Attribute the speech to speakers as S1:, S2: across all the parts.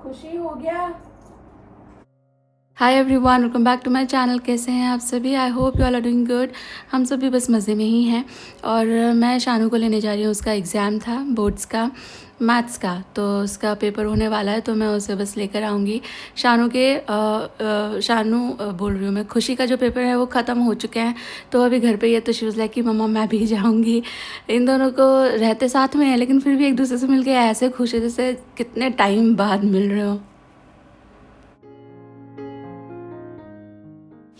S1: खुशी हो गया।
S2: Hi everyone, welcome back to my channel. कैसे हैं आप सभी? I hope you all are doing good. हम सभी बस मज़े में ही हैं। और मैं शानू को लेने जा रही हूँ। उसका एग्ज़ाम था बोर्ड्स का, मैथ्स का, तो उसका पेपर होने वाला है, तो मैं उसे बस लेकर आऊँगी। बोल रही हूँ मैं, खुशी का जो पेपर है वो ख़त्म हो चुके हैं, तो अभी घर पे ही है। तो शी वाज़ लाइक कि मम्मा मैं भी जाऊँगी। इन दोनों को रहते साथ में है, लेकिन फिर भी एक दूसरे से मिल के ऐसे खुश है जैसे कितने टाइम बाद मिल रहे हो।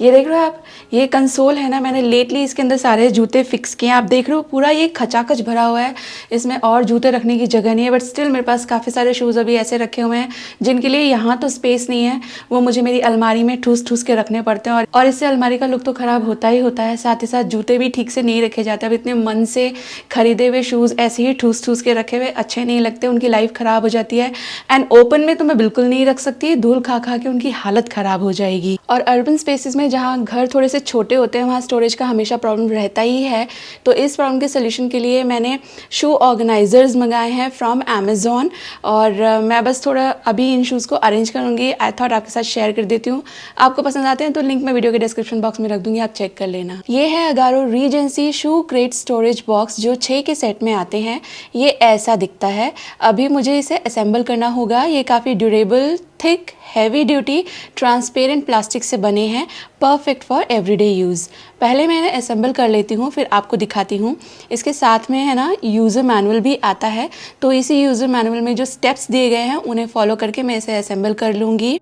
S2: ये देख रहे हो आप, ये कंसोल है ना, मैंने लेटली इसके अंदर सारे जूते फिक्स किए हैं। आप देख रहे हो पूरा ये खचाखच भरा हुआ है, इसमें और जूते रखने की जगह नहीं है। बट स्टिल मेरे पास काफ़ी सारे शूज़ अभी ऐसे रखे हुए हैं जिनके लिए यहाँ तो स्पेस नहीं है, वो मुझे मेरी अलमारी में ठूस ठूस के रखने पड़ते हैं। और इससे अलमारी का लुक तो ख़राब होता ही होता है, साथ ही साथ जूते भी ठीक से नहीं रखे जाते। अब इतने मन से खरीदे हुए शूज़ ऐसे ही ठूस ठूस के रखे हुए अच्छे नहीं लगते, उनकी लाइफ ख़राब हो जाती है। एंड ओपन में तो मैं बिल्कुल नहीं रख सकती, धूल खा खा के उनकी हालत ख़राब हो जाएगी। और अर्बन स्पेसेस में जहाँ घर थोड़े से छोटे होते हैं वहाँ स्टोरेज का हमेशा प्रॉब्लम रहता ही है। तो इस प्रॉब्लम के सोल्यूशन के लिए मैंने शू ऑर्गेनाइजर्स मंगाए हैं फ्रॉम अमेज़ॉन। और मैं बस थोड़ा अभी इन शूज़ को अरेंज करूँगी। आई थॉट आपके साथ शेयर कर देती हूँ। आपको पसंद आते हैं तो लिंक मैं वीडियो के डिस्क्रिप्शन बॉक्स में रख दूँगी, आप चेक कर लेना। ये है अगारो रीजेंसी शू क्रेट स्टोरेज बॉक्स, जो 6 के सेट में आते हैं। ये ऐसा दिखता है। अभी मुझे इसे असेंबल करना होगा। ये काफ़ी durable, thick, heavy duty, transparent plastic से बने हैं, परफेक्ट फॉर एवरीडे यूज़। पहले मैं असेंबल कर लेती हूँ, फिर आपको दिखाती हूँ। इसके साथ में है ना यूज़र मैनुअल भी आता है, तो इसी यूज़र मैनुअल में जो स्टेप्स दिए गए हैं उन्हें फॉलो करके मैं इसे असेंबल कर लूँगी।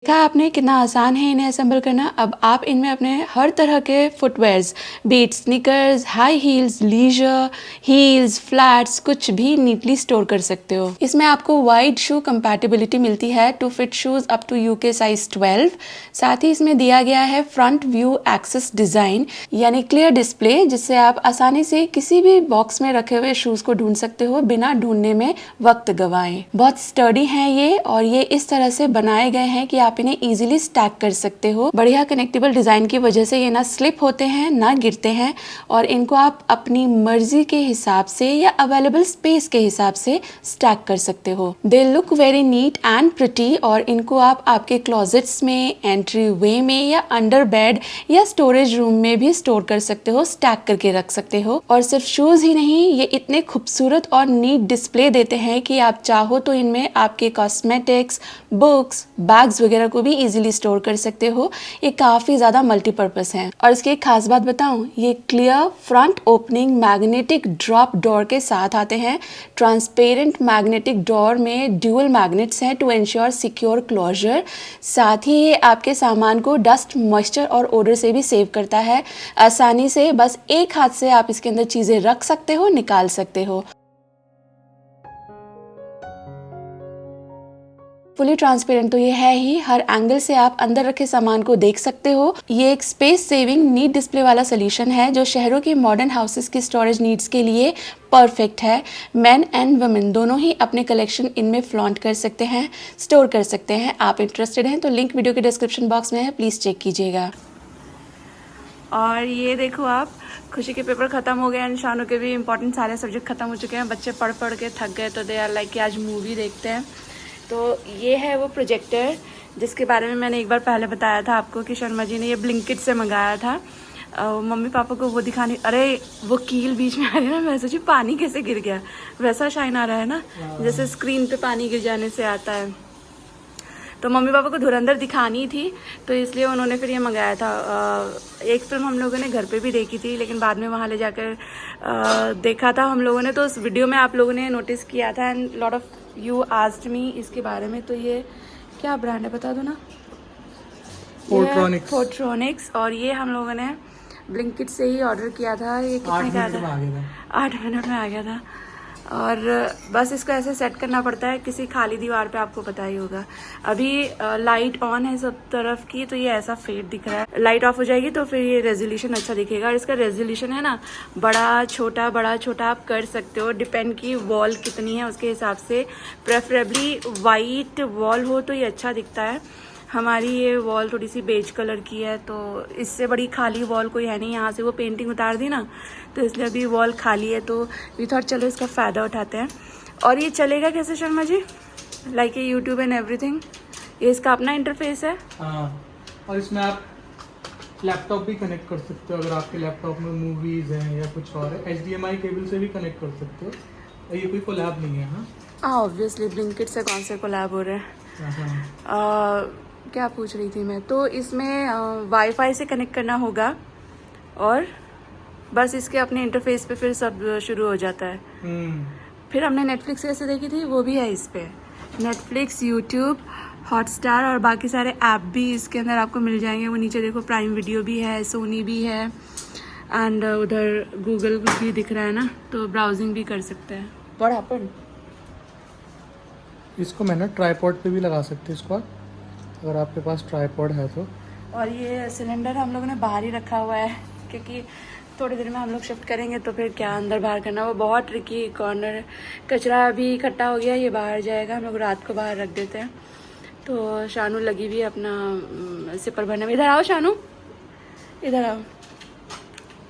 S2: देखा आपने कितना आसान है इन्हें असेंबल करना। अब आप इनमें अपने हर तरह के फुटवेयर्स, बीट, sneakers, high heels, leisure, heels, flats, कुछ भी नीटली स्टोर कर सकते हो। इसमें आपको वाइड शू कंपैटिबिलिटी मिलती है to fit shoes up to UK size 12। साथ ही इसमें दिया गया है फ्रंट व्यू एक्सेस डिजाइन, यानी क्लियर डिस्प्ले, जिससे आप आसानी से किसी भी बॉक्स में रखे हुए शूज को ढूंढ सकते हो बिना ढूंढने में वक्त गवाएं। बहुत स्टर्डी हैं ये, और ये इस तरह से बनाए गए हैं कि आप इन्हें इजीली स्टैक कर सकते हो। बढ़िया कनेक्टेबल डिजाइन की वजह से ये ना स्लिप होते हैं ना गिरते हैं, और इनको आप अपनी मर्जी के हिसाब से या अवेलेबल स्पेस के हिसाब से स्टैक कर सकते हो। They look very neat and pretty, और इनको आप आपके क्लोजेट्स में, एंट्री वे में, या अंडर बेड या स्टोरेज रूम में भी स्टोर कर सकते हो, स्टैक करके रख सकते हो। और सिर्फ शूज ही नहीं, ये इतने खूबसूरत और नीट डिस्प्ले देते हैं कि आप चाहो तो इनमें आपके कॉस्मेटिक्स, बुक्स, बैग्स वगैरह को भी इजीली स्टोर कर सकते हो। ये काफ़ी ज़्यादा मल्टीपर्पज़ है। और इसकी एक खास बात बताऊं, ये clear front opening magnetic drop door के साथ आते हैं। ट्रांसपेरेंट मैग्नेटिक डोर में ड्यूअल मैग्नेट्स हैं टू एंश्योर सिक्योर क्लोजर। साथ ही ये आपके सामान को डस्ट, मॉइस्चर और ओडर से भी सेव करता है। आसानी से बस एक हाथ से आप इसके अंदर चीज़ें रख सकते हो, निकाल सकते हो। फुली ट्रांसपेरेंट तो ये है ही, हर एंगल से आप अंदर रखे सामान को देख सकते हो। ये एक स्पेस सेविंग नीट डिस्प्ले वाला सोल्यूशन है जो शहरों के मॉडर्न हाउसेस की स्टोरेज नीड्स के लिए परफेक्ट है। मेन एंड वुमेन दोनों ही अपने कलेक्शन इनमें फ्लॉन्ट कर सकते हैं, स्टोर कर सकते हैं। आप इंटरेस्टेड हैं तो लिंक वीडियो के डिस्क्रिप्शन बॉक्स में है, प्लीज़ चेक कीजिएगा।
S1: और ये देखो आप, खुशी के पेपर ख़त्म हो गए, शानू के भी इंपॉर्टेंट सारे सब्जेक्ट ख़त्म हो चुके हैं। बच्चे पढ़ पढ़ के थक गए, तो दे आर लाइक कि आज मूवी देखते हैं। तो ये है वो प्रोजेक्टर जिसके बारे में मैंने एक बार पहले बताया था आपको कि शर्मा जी ने ये ब्लिंकिट से मंगाया था। मम्मी पापा को वो दिखाने, अरे वो कील बीच में आ रही है ना, मैं सोची पानी कैसे गिर गया, वैसा शाइन आ रहा है ना जैसे स्क्रीन पे पानी गिर जाने से आता है। तो मम्मी पापा को धुरंधर दिखानी थी, तो इसलिए उन्होंने फिर ये मंगाया था। एक फिल्म हम लोगों ने घर पे भी देखी थी, लेकिन बाद में वहाँ ले जाकर देखा था हम लोगों ने, तो उस वीडियो में आप लोगों ने नोटिस किया था and lot of you asked me इसके बारे में। तो ये क्या ब्रांड है बता दो ना? फोर्ट्रॉनिक्स। और ये हम लोगों ने ब्लिंकिट से ही ऑर्डर किया था। ये कितने का था? 8 मिनट में आ गया था। और बस इसको ऐसे सेट करना पड़ता है किसी खाली दीवार पे, आपको पता ही होगा। अभी लाइट ऑन है सब तरफ की, तो ये ऐसा फेड दिख रहा है। लाइट ऑफ हो जाएगी तो फिर ये रेजोल्यूशन अच्छा दिखेगा। और इसका रेजोल्यूशन है ना, बड़ा छोटा आप कर सकते हो, डिपेंड की वॉल कितनी है उसके हिसाब से। प्रेफरेबली वाइट वॉल हो तो ये अच्छा दिखता है। हमारी ये वॉल थोड़ी सी बेज कलर की है, तो इससे बड़ी खाली वॉल कोई है नहीं। यहाँ से वो पेंटिंग उतार दी ना, तो इसलिए अभी वॉल खाली है, तो वी थॉट चलो इसका फ़ायदा उठाते हैं। और ये चलेगा कैसे शर्मा जी? लाइक ये यूट्यूब एंड एवरीथिंग, ये इसका अपना इंटरफेस है।
S3: हाँ, और इसमें आप लैपटॉप भी कनेक्ट कर सकते हो, अगर आपके लैपटॉप में मूवीज़ हैं या कुछ और है। HDMI केबल से भी कनेक्ट कर सकते हो। और ये कोई कोलैब नहीं है। हाँ
S1: ऑब्वियसली ब्लिंकिट से कौन से कोलैब हो रहे हैं। क्या पूछ रही थी मैं? तो इसमें वाईफाई से कनेक्ट करना होगा और बस इसके अपने इंटरफेस पे फिर सब शुरू हो जाता है। फिर हमने नेटफ्लिक्स कैसे देखी थी, वो भी है इस पे। नेटफ्लिक्स, यूट्यूब, हॉटस्टार और बाकी सारे ऐप भी इसके अंदर आपको मिल जाएंगे। वो नीचे देखो, प्राइम वीडियो भी है, सोनी भी है एंड उधर गूगल भी दिख रहा है ना, तो ब्राउजिंग भी कर सकते हैं। What happened?
S3: इसको मैं ना ट्राईपॉड पे भी लगा सकते हैं इसको, अगर आपके पास ट्राईपॉड है तो।
S1: और ये सिलेंडर हम लोगों ने बाहर ही रखा हुआ है, क्योंकि थोड़ी देर में हम लोग शिफ्ट करेंगे, तो फिर क्या अंदर बाहर करना, वो बहुत ट्रिकी कॉर्नर है। कचरा अभी इकट्ठा हो गया, ये बाहर जाएगा, हम लोग रात को बाहर रख देते हैं। तो शानू लगी हुई है अपना सिपर भरने में। इधर आओ शानू, इधर आओ।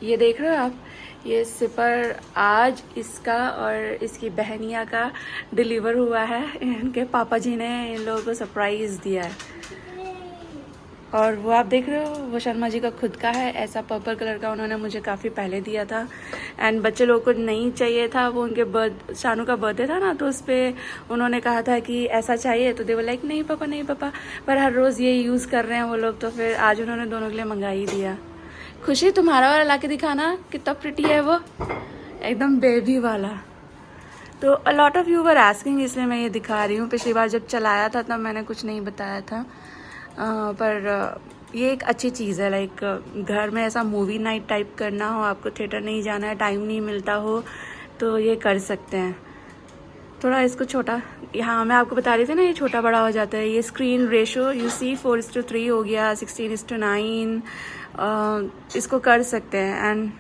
S1: ये देख रहे हो आप, ये सिपर आज इसका और इसकी बहनिया का डिलीवर हुआ है। इनके पापा जी ने इन लोगों को सरप्राइज़ दिया है। और वो आप देख रहे हो, वो शर्मा जी का खुद का है, ऐसा पर्पल कलर का उन्होंने मुझे काफ़ी पहले दिया था। एंड बच्चे लोगों को नहीं चाहिए था, वो उनके शानू का बर्थडे था ना, तो उस पर उन्होंने कहा था कि ऐसा चाहिए, तो दे वो लाइक नहीं पापा, पर हर रोज़ ये यूज़ कर रहे हैं वो लोग, तो फिर आज उन्होंने दोनों के लिए मंगा ही दिया। खुशी, तुम्हारा वाला ला के दिखाना, कितना प्रिटी है वो, एकदम बेबी वाला। तो a lot of you were asking, इसलिए मैं ये दिखा रही हूँ। पिछली बार जब चलाया था तब मैंने कुछ नहीं बताया था। पर ये एक अच्छी चीज़ है। लाइक घर में ऐसा मूवी नाइट टाइप करना हो, आपको थिएटर नहीं जाना है, टाइम नहीं मिलता हो, तो ये कर सकते हैं। थोड़ा इसको छोटा, यहाँ मैं आपको बता रही थी ना, ये छोटा बड़ा हो जाता है। ये स्क्रीन रेशो यू सी 4:3 हो गया, 16:9, इसको कर सकते हैं। एंड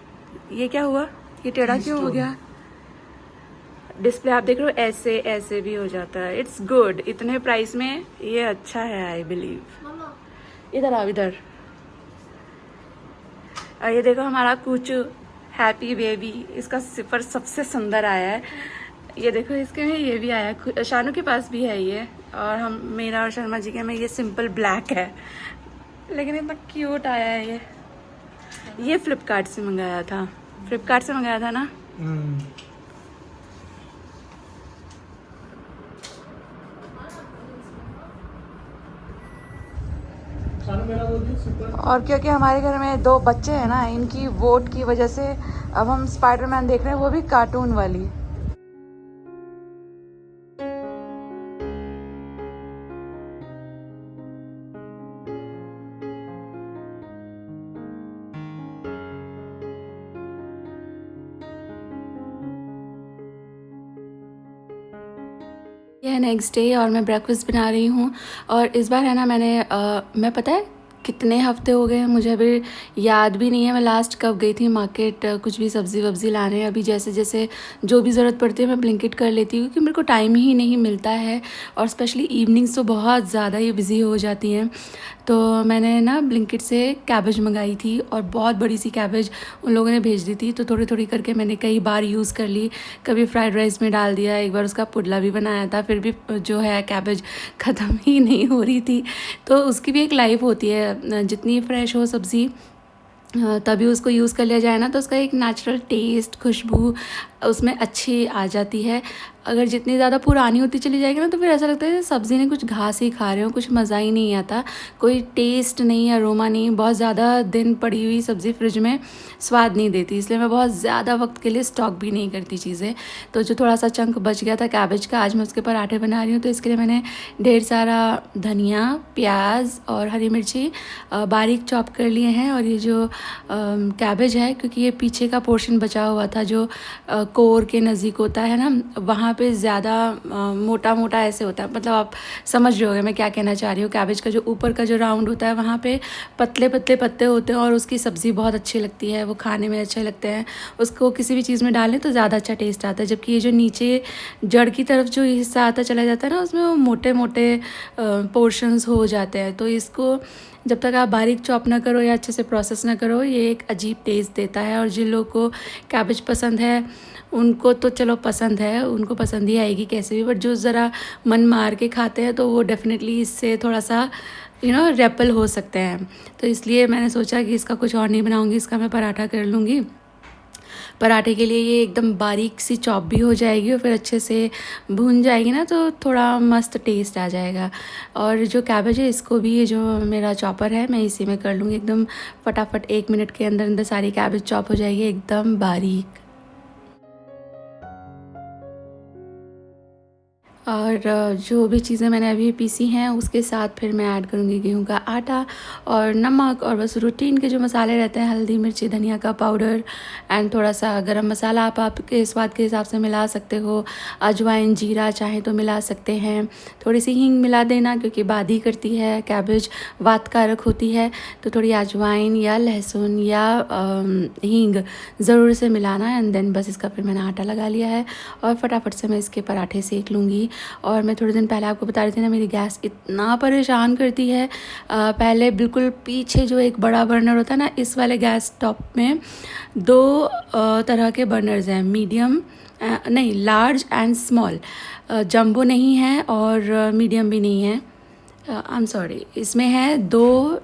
S1: ये क्या हुआ, ये टेढ़ा क्यों हो गया? डिस्प्ले आप देख रहे हो, ऐसे भी हो जाता है। इट्स गुड, इतने प्राइस में ये अच्छा है आई बिलीव। इधर आओ, इधर। और ये देखो हमारा कुछ हैप्पी बेबी, इसका सिपर सबसे सुंदर आया है। ये देखो इसके में ये भी आया है, शानू के पास भी है ये, और हम मेरा और शर्मा जी के में ये सिंपल ब्लैक है, लेकिन इतना क्यूट आया है ये फ्लिपकार्ट से मंगाया था। फ्लिपकार्ट से मंगाया था ना। और क्योंकि हमारे घर में 2 बच्चे हैं ना, इनकी वोट की वजह से अब हम स्पाइडरमैन देख रहे हैं, वो भी कार्टून वाली। यह नेक्स्ट डे और मैं ब्रेकफास्ट बना रही हूँ। और इस बार है ना मैं पता है कितने हफ्ते हो गए हैं, मुझे अभी याद भी नहीं है मैं लास्ट कब गई थी मार्केट कुछ भी सब्ज़ी वब्ज़ी लाने। अभी जैसे जैसे जो भी ज़रूरत पड़ती है मैं ब्लिंकिट कर लेती हूँ, क्योंकि मेरे को टाइम ही नहीं मिलता है, और स्पेशली इवनिंग्स तो बहुत ज़्यादा ही बिज़ी हो जाती हैं। तो मैंने ना ब्लिंकिट से कैबेज मंगाई थी, और बहुत बड़ी सी कैबेज उन लोगों ने भेज दी थी, तो थोड़ी थोड़ी करके मैंने कई बार यूज़ कर ली। कभी फ्राइड राइस में डाल दिया, एक बार उसका पुडला भी बनाया था, फिर भी जो है कैबेज ख़त्म ही नहीं हो रही थी। तो उसकी भी एक लाइफ होती है, जितनी फ्रेश हो सब्ज़ी तभी उसको यूज़ कर लिया जाए ना, तो उसका एक नेचुरल टेस्ट, खुशबू
S2: उसमें अच्छी आ जाती है। अगर जितनी ज़्यादा पुरानी होती चली जाएगी ना तो फिर ऐसा लगता है सब्ज़ी ने कुछ घास ही खा रहे हो, कुछ मज़ा ही नहीं आता, कोई टेस्ट नहीं, अरोमा नहीं। बहुत ज़्यादा दिन पड़ी हुई सब्ज़ी फ्रिज में स्वाद नहीं देती, इसलिए मैं बहुत ज़्यादा वक्त के लिए स्टॉक भी नहीं करती चीज़ें। तो जो थोड़ा सा चंक बच गया था कैबेज का, आज मैं उसके पराठे बना रही हूँ। तो इसके लिए मैंने ढेर सारा धनिया, प्याज और हरी मिर्ची बारीक चॉप कर लिए हैं। और ये जो कैबेज है, क्योंकि ये पीछे का पोर्शन बचा हुआ था जो कोर के नज़दीक होता है ना, वहाँ पे ज़्यादा मोटा मोटा ऐसे होता है, मतलब आप समझ रहे होगे मैं क्या कहना चाह रही हूँ। कैबेज का जो ऊपर का जो राउंड होता है वहाँ पे पतले पतले पत्ते होते हैं और उसकी सब्ज़ी बहुत अच्छी लगती है, वो खाने में अच्छे लगते हैं। उसको किसी भी चीज़ में डालें तो ज़्यादा अच्छा टेस्ट आता है। जबकि ये जो नीचे जड़ की तरफ जो हिस्सा आता चला जाता है ना, उसमें वो मोटे मोटे पोर्शंस हो जाते हैं। तो इसको जब तक आप बारीक चॉप ना करो या अच्छे से प्रोसेस ना करो, ये एक अजीब टेस्ट देता है। और जिन लोगों को कैबेज पसंद है उनको तो चलो पसंद है, उनको पसंद ही आएगी कैसे भी। बट जो ज़रा मन मार के खाते हैं तो वो डेफिनेटली इससे थोड़ा सा रेपल हो सकते हैं। तो इसलिए मैंने सोचा कि इसका कुछ और नहीं बनाऊंगी, इसका मैं पराठा कर लूँगी। पराठे के लिए ये एकदम बारीक सी चॉप भी हो जाएगी और फिर अच्छे से भून जाएगी ना, तो थोड़ा मस्त टेस्ट आ जाएगा। और जो कैबेज है इसको भी, ये जो मेरा चॉपर है मैं इसी में कर लूँगी एकदम फटाफट। 1 मिनट के अंदर अंदर सारी कैबेज चॉप हो जाएगी एकदम बारीक। और जो भी चीज़ें मैंने अभी पीसी हैं उसके साथ फिर मैं ऐड करूँगी गेहूं का आटा और नमक, और बस रूटीन के जो मसाले रहते हैं, हल्दी, मिर्ची, धनिया का पाउडर एंड थोड़ा सा गरम मसाला आप आपके स्वाद के हिसाब से मिला सकते हो। अजवाइन, जीरा चाहे तो मिला सकते हैं। थोड़ी सी हींग मिला देना क्योंकि बादी करती है, कैबेज वातकारक होती है, तो थोड़ी अजवाइन या लहसुन या हींग ज़रूर से मिलाना। एंड देन बस इसका फिर मैंने आटा लगा लिया है और फटाफट से मैं इसके पराठे सेक लूँगी। और मैं थोड़े दिन पहले आपको बता रही थी ना, मेरी गैस इतना परेशान करती है। पहले बिल्कुल पीछे जो एक बड़ा बर्नर होता है ना, इस वाले गैस टॉप में 2 तरह के बर्नर्स हैं, मीडियम नहीं, लार्ज एंड स्मॉल। जंबो नहीं है और मीडियम भी नहीं है, आई एम सॉरी। इसमें है 2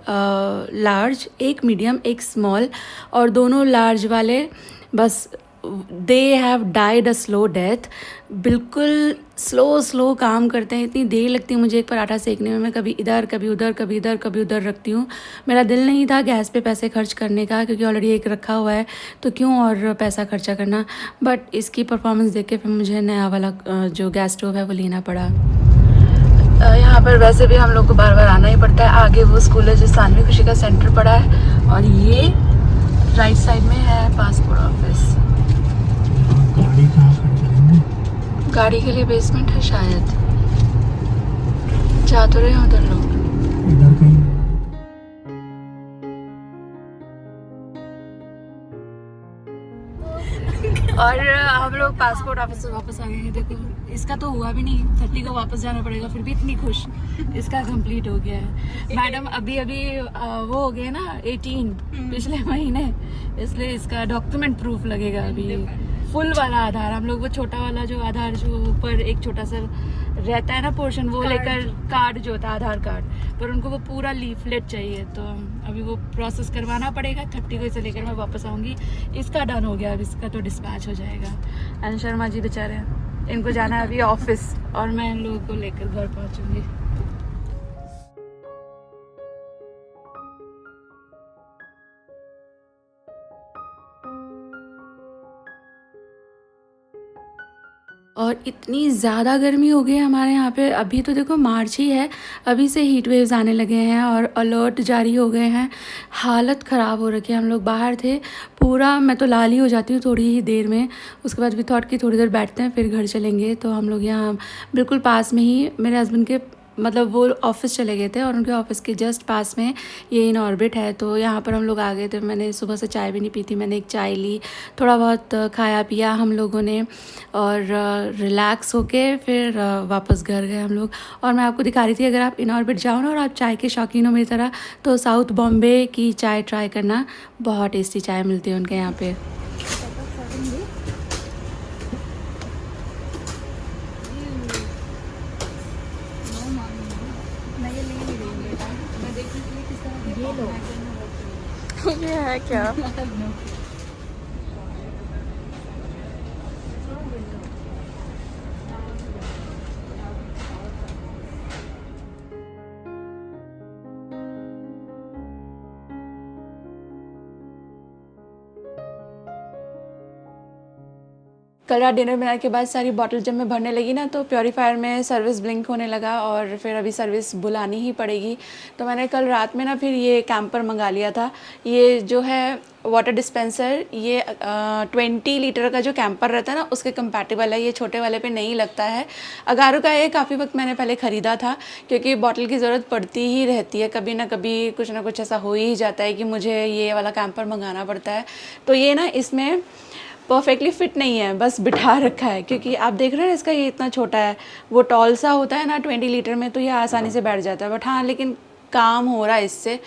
S2: लार्ज, 1 मीडियम, 1 स्मॉल। और दोनों लार्ज वाले बस they have died a slow death. बिल्कुल स्लो काम करते हैं, इतनी देर लगती है मुझे एक पराठा सेकने में। मैं कभी इधर कभी उधर, कभी इधर कभी उधर रखती हूँ। मेरा दिल नहीं था गैस पे पैसे खर्च करने का, क्योंकि ऑलरेडी एक रखा हुआ है तो क्यों और पैसा खर्चा करना। बट इसकी परफॉर्मेंस देख के फिर मुझे नया वाला जो गैस स्टोव है वो लेना पड़ा। यहाँ पर वैसे भी हम लोग को बार बार आना ही पड़ता है। आगे वो स्कूल है जो सानवी खुशी का सेंटर पड़ा है, और ये राइट साइड में है पासपोर्ट ऑफिस। गाड़ी के लिए बेसमेंट है शायद, जा तो रहे हैं उधर लोग।
S3: इधर कहीं
S2: और हम लोग पासपोर्ट ऑफिस से वापस आ गए हैं। देखो इसका तो हुआ भी नहीं, 30 को वापस जाना पड़ेगा, फिर भी इतनी खुश। इसका कंप्लीट हो गया है। मैडम अभी वो हो गया ना 18 पिछले महीने, इसलिए इसका डॉक्यूमेंट प्रूफ लगेगा अभी। फुल वाला आधार, हम लोग वो छोटा वाला जो आधार जो ऊपर एक छोटा सा रहता है ना पोर्शन, वो लेकर कार्ड जो होता है आधार कार्ड, पर उनको वो पूरा लीफलेट चाहिए। तो अभी वो प्रोसेस करवाना पड़ेगा। 30 को इसे लेकर मैं वापस आऊँगी। इसका डन हो गया, अब इसका तो डिस्पैच हो जाएगा। एंड शर्मा जी बेचारे, इनको जाना है अभी ऑफिस, और मैं इन लोगों को लेकर घर पहुँचूँगी। और इतनी ज़्यादा गर्मी हो गई है हमारे यहाँ पे। अभी तो देखो मार्च ही है, अभी से हीट वेव्स आने लगे हैं और अलर्ट जारी हो गए हैं। हालत ख़राब हो रखी है। हम लोग बाहर थे पूरा, मैं तो लाल ही हो जाती हूँ थोड़ी ही देर में। उसके बाद भी थॉट की थोड़ी देर बैठते हैं फिर घर चलेंगे। तो हम लोग यहाँ बिल्कुल पास में ही, मेरे हस्बैंड के मतलब वो ऑफिस चले गए थे और उनके ऑफिस के जस्ट पास में ये इन ऑर्बिट है। तो यहाँ पर हम लोग आ गए थे। मैंने सुबह से चाय भी नहीं पी थी, मैंने एक चाय ली, थोड़ा बहुत खाया पिया हम लोगों ने, और रिलैक्स होके फिर वापस घर गए हम लोग। और मैं आपको दिखा रही थी, अगर आप इन ऑर्बिट जाओ ना और आप चाय के शौकीन हो मेरी तरह, तो साउथ बॉम्बे की चाय ट्राई करना। बहुत टेस्टी चाय मिलती है उनके यहाँ पे।
S1: ये है क्या?
S2: कल रात डिनर बनाने के बाद सारी बॉटल जब मैं भरने लगी ना तो प्योरीफायर में सर्विस ब्लिंक होने लगा और फिर अभी सर्विस बुलानी ही पड़ेगी। तो मैंने कल रात में ना फिर ये कैंपर मंगा लिया था। ये जो है वाटर डिस्पेंसर, ये 20 लीटर का जो कैंपर रहता है ना उसके कंपैटिबल है, ये छोटे वाले पे नहीं लगता है। अगारो का ये काफ़ी वक्त मैंने पहले ख़रीदा था क्योंकि बॉटल की ज़रूरत पड़ती ही रहती है, कभी ना कभी कुछ ना कुछ ऐसा हो ही जाता है कि मुझे ये वाला कैंपर मंगाना पड़ता है। तो ये ना इसमें परफेक्टली फिट नहीं है, बस बिठा रखा है क्योंकि आप देख रहे हैं इसका ये इतना छोटा है। वो टॉल सा होता है ना 20 लीटर में तो ये आसानी से बैठ जाता है, बट हाँ लेकिन काम हो रहा है इससे।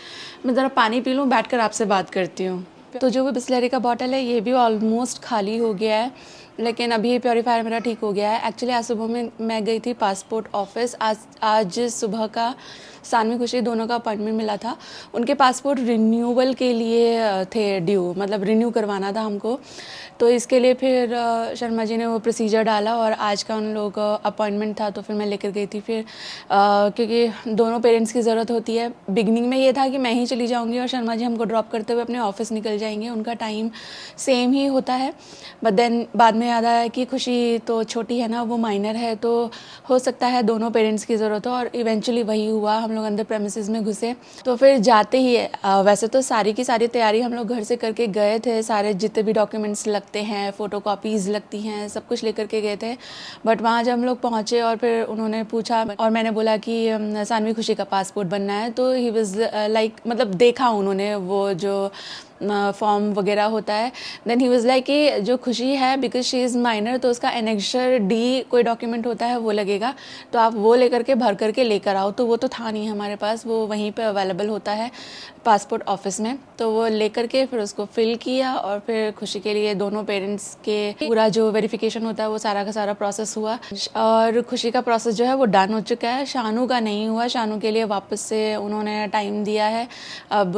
S2: मैं ज़रा पानी पी लूँ, बैठकर आपसे बात करती हूँ। तो जो वो बिस्लरी का बॉटल है ये भी ऑलमोस्ट खाली हो गया है, लेकिन अभी ये प्योरीफायर मेरा ठीक हो गया है। एक्चुअली आज सुबह में मैं गई थी पासपोर्ट ऑफिस। आज सुबह का सानवी खुशी दोनों का अपॉइंटमेंट मिला था। उनके पासपोर्ट रिन्यूअल के लिए थे ड्यू, मतलब रिन्यू करवाना था हमको। तो इसके लिए फिर शर्मा जी ने वो प्रोसीजर डाला और आज का उन लोगों का अपॉइंटमेंट था तो फिर मैं लेकर गई थी। फिर क्योंकि दोनों पेरेंट्स की ज़रूरत होती है। बिगनिंग में ये था कि मैं ही चली जाऊंगी और शर्मा जी हमको ड्रॉप करते हुए अपने ऑफिस निकल जाएंगे, उनका टाइम सेम ही होता है। बट देन बाद में याद आया कि खुशी तो छोटी है ना, वो माइनर है, तो हो सकता है दोनों पेरेंट्स की ज़रूरत हो, और इवेंचुअली वही हुआ। हम लोग अंदर प्रेमिसेस में घुसे तो फिर जाते ही वैसे तो सारी की सारी तैयारी हम लोग घर से करके गए थे, सारे जितने भी डॉक्यूमेंट्स लगते हैं, फ़ोटो कॉपीज़ लगती हैं, सब कुछ लेकर के गए थे। बट वहाँ जब हम लोग पहुँचे और फिर उन्होंने पूछा और मैंने बोला कि सानवी खुशी का पासपोर्ट बनना है, तो ही वाज लाइक, मतलब देखा उन्होंने वो जो फॉर्म वगैरह होता है। देन ही वाज लाइक कि जो खुशी है बिकॉज शी इज़ माइनर तो उसका एनेक्सर डी कोई डॉक्यूमेंट होता है वो लगेगा, तो आप वो लेकर के भर करके लेकर आओ। तो वो तो था नहीं हमारे पास, वो वहीं पे अवेलेबल होता है पासपोर्ट ऑफिस में। तो वो लेकर के फिर उसको फिल किया और फिर खुशी के लिए दोनों पेरेंट्स के पूरा जो वेरिफिकेशन होता है वो सारा का सारा प्रोसेस हुआ और खुशी का प्रोसेस जो है वो डन हो चुका है। शानू का नहीं हुआ, शानू के लिए वापस से उन्होंने टाइम दिया है। अब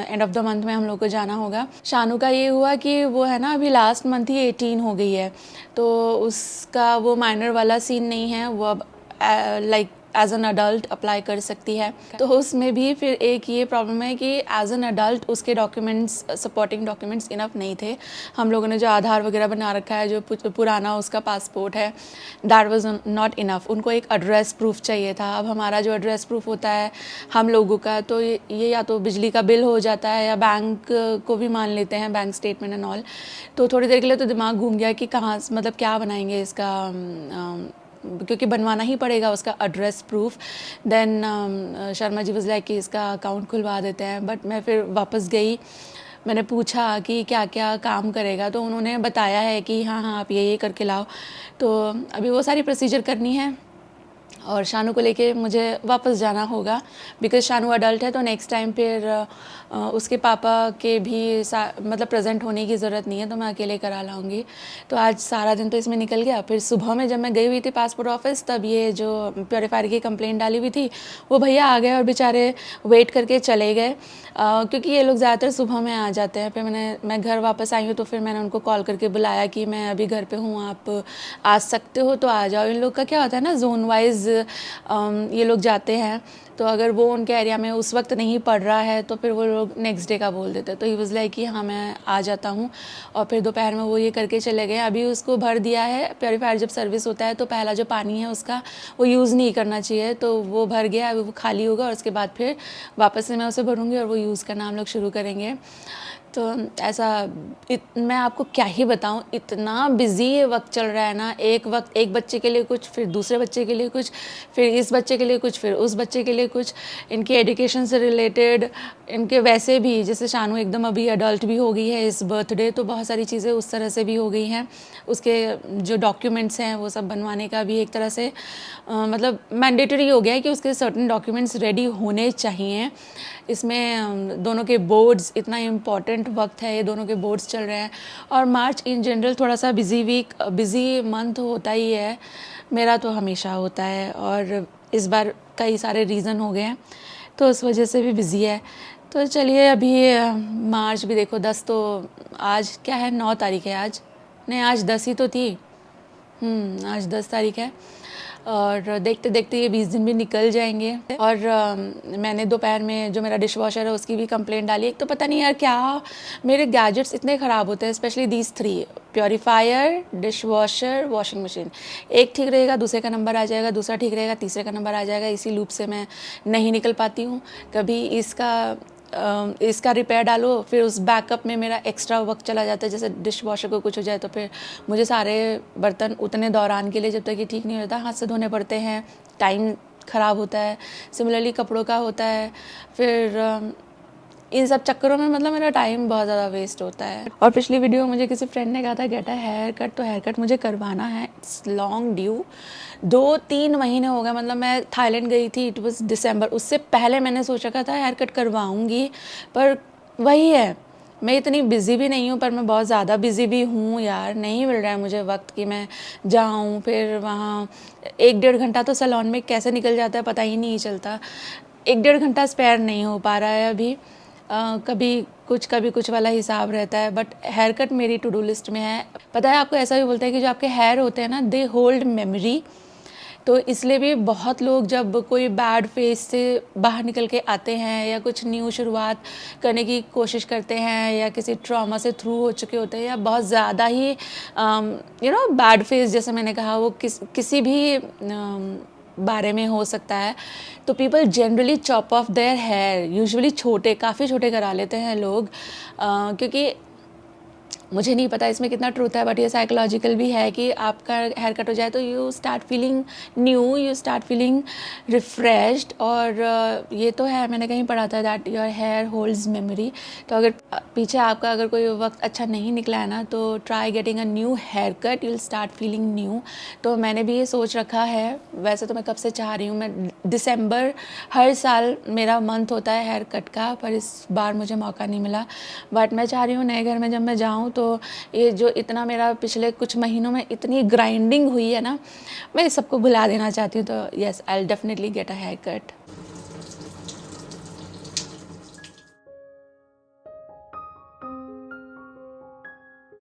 S2: एंड ऑफ द मंथ में हम लोग को जाना होगा। शानू का ये हुआ कि वो है ना अभी लास्ट मंथ ही 18 हो गई है, तो उसका वो माइनर वाला सीन नहीं है, वो अब like as an adult apply कर सकती है। तो उसमें भी फिर एक ये प्रॉब्लम है कि एज एन अडल्ट उसके डॉक्यूमेंट्स, सपोर्टिंग डॉक्यूमेंट्स इनफ नहीं थे। हम लोगों ने जो आधार वगैरह बना रखा है, जो पुराना उसका पासपोर्ट है, दैट वाज नॉट इनफ। उनको एक एड्रेस प्रूफ चाहिए था। अब हमारा जो एड्रेस प्रूफ होता है हम लोगों का, तो ये या तो बिजली का बिल हो जाता है या बैंक को भी मान लेते हैं, बैंक स्टेटमेंट एंड ऑल। तो थोड़ी देर के लिए तो दिमाग घूम गया कि कहाँ, मतलब क्या बनाएंगे इसका, क्योंकि बनवाना ही पड़ेगा उसका address proof. Then Sharma ji was like कि इसका अकाउंट खुलवा देते हैं। बट मैं फिर वापस गई, मैंने पूछा कि क्या क्या काम करेगा, तो उन्होंने बताया है कि हाँ हाँ आप ये करके लाओ। तो अभी वो सारी प्रोसीजर करनी है और शानू को लेके मुझे वापस जाना होगा बिकॉज शानू अडल्ट है। तो नेक्स्ट टाइम फिर उसके पापा के भी मतलब प्रेजेंट होने की ज़रूरत नहीं है, तो मैं अकेले करा लाऊंगी। तो आज सारा दिन तो इसमें निकल गया। फिर सुबह में जब मैं गई हुई थी पासपोर्ट ऑफिस, तब ये जो प्योरीफायर की कंप्लेंट डाली हुई थी वो भैया आ गए और बेचारे वेट करके चले गए क्योंकि ये लोग ज़्यादातर सुबह में आ जाते हैं। फिर मैं घर वापस आई हूँ तो फिर मैंने उनको कॉल करके बुलाया कि मैं अभी घर पे हूँ, आप आ सकते हो तो आ जाओ। इन लोग का क्या होता है ना, जोन वाइज ये लोग जाते हैं, तो अगर वो उनके एरिया में उस वक्त नहीं पड़ रहा है तो फिर वो लोग नेक्स्ट डे का बोल देते हैं। तो ही वाज लाइक कि हाँ मैं आ जाता हूँ। और फिर दोपहर में वो ये करके चले गए। अभी उसको भर दिया है। प्योरीफायर जब सर्विस होता है तो पहला जो पानी है उसका वो यूज़ नहीं करना चाहिए, तो वो भर गया, अभी वो खाली होगा और उसके बाद फिर वापस से मैं उसे भरूँगी और वो यूज़ करना हम लोग शुरू करेंगे। तो ऐसा मैं आपको क्या ही बताऊं, इतना बिजी ये वक्त चल रहा है ना। एक वक्त एक बच्चे के लिए कुछ, फिर दूसरे बच्चे के लिए कुछ, फिर इस बच्चे के लिए कुछ, फिर उस बच्चे के लिए कुछ, इनके एजुकेशन से रिलेटेड, इनके वैसे भी जैसे शानू एकदम अभी अडल्ट भी हो गई है इस बर्थडे, तो बहुत सारी चीज़ें उस तरह से भी हो गई हैं। उसके जो डॉक्यूमेंट्स हैं वो सब बनवाने का भी एक तरह से मतलब मैंडेटरी हो गया है कि उसके सर्टेन डॉक्यूमेंट्स रेडी होने चाहिए। इसमें दोनों के बोर्ड्स, इतना इम्पॉर्टेंट वक्त है, ये दोनों के बोर्ड्स चल रहे हैं। और मार्च इन जनरल थोड़ा सा बिज़ी मंथ होता ही है, मेरा तो हमेशा होता है और इस बार कई सारे रीज़न हो गए हैं तो उस वजह से भी बिज़ी है। तो चलिए अभी मार्च भी देखो 10, तो आज क्या है, 9 तारीख है आज, नहीं आज 10 ही तो थी, आज 10 तारीख है। और देखते देखते ये 20 दिन भी निकल जाएंगे। और मैंने दोपहर में जो मेरा डिश वॉशर है उसकी भी कंप्लेंट डाली। एक तो पता नहीं यार क्या मेरे गैजेट्स इतने ख़राब होते हैं, specially these 3, purifier, dish washer, washing machine. एक ठीक रहेगा दूसरे का नंबर आ जाएगा, दूसरा ठीक रहेगा तीसरे का नंबर आ जाएगा। इसी लूप से मैं नहीं निकल पाती हूँ। कभी इसका रिपेयर डालो, फिर उस बैकअप में मेरा एक्स्ट्रा वक्त चला जाता है। जैसे डिश वॉशर को कुछ हो जाए तो फिर मुझे सारे बर्तन उतने दौरान के लिए, जब तक ये ठीक नहीं होता, हाथ से धोने पड़ते हैं, टाइम ख़राब होता है। सिमिलरली कपड़ों का होता है, फिर इन सब चक्करों में मतलब मेरा टाइम बहुत ज़्यादा वेस्ट होता है। और पिछली वीडियो में मुझे किसी फ्रेंड ने कहा था गेट अ हेयर कट, तो हेयर कट मुझे करवाना है। इट्स लॉन्ग ड्यू, 2-3 महीने हो गए। मतलब मैं थाईलैंड गई थी, इट वाज दिसंबर, उससे पहले मैंने सोच रखा था हेयर कट करवाऊँगी। पर वही है, मैं इतनी बिज़ी भी नहीं हूँ, पर मैं बहुत ज़्यादा बिज़ी भी हूँ यार। नहीं मिल रहा है मुझे वक्त कि मैं जाऊँ, फिर वहाँ 1-1.5 घंटा तो सैलून में कैसे निकल जाता है पता ही नहीं चलता। 1-1.5 घंटा स्पेयर नहीं हो पा रहा है अभी। कभी कुछ वाला हिसाब रहता है। बट हेयर कट मेरी टू डू लिस्ट में है। पता है आपको, ऐसा भी बोलते हैं कि जो आपके हेयर होते हैं ना, दे होल्ड मेमोरी। तो इसलिए भी बहुत लोग जब कोई बैड फेज से बाहर निकल के आते हैं या कुछ न्यू शुरुआत करने की कोशिश करते हैं या किसी ट्रॉमा से थ्रू हो चुके होते हैं या बहुत ज़्यादा ही बैड फेज, जैसे मैंने कहा, वो किसी भी बारे में हो सकता है, तो people generally chop off their hair, usually काफ़ी छोटे करा लेते हैं लोग। क्योंकि मुझे नहीं पता इसमें कितना ट्रूथ है, बट ये साइकोलॉजिकल भी है कि आपका हेयर कट हो जाए तो you start feeling new, you start feeling refreshed. और ये तो है, मैंने कहीं पढ़ा था that your hair holds memory. तो अगर पीछे आपका अगर कोई वक्त अच्छा नहीं निकला है ना, तो try getting a new haircut, you will start feeling new. तो मैंने भी ये सोच रखा है। वैसे तो मैं कब से चाह रही हूँ, मैं दिसंबर हर साल मेरा मंथ होता है हेयर कट का, पर इस बार मुझे मौका नहीं मिला। बट मैं चाह रही हूँ नए घर में जब मैं जाऊँ तो ये जो इतना मेरा पिछले कुछ महीनों में इतनी ग्राइंडिंग हुई है ना, मैं इस सबको भुला देना चाहती हूँ। तो yes, I will definitely get a hair cut.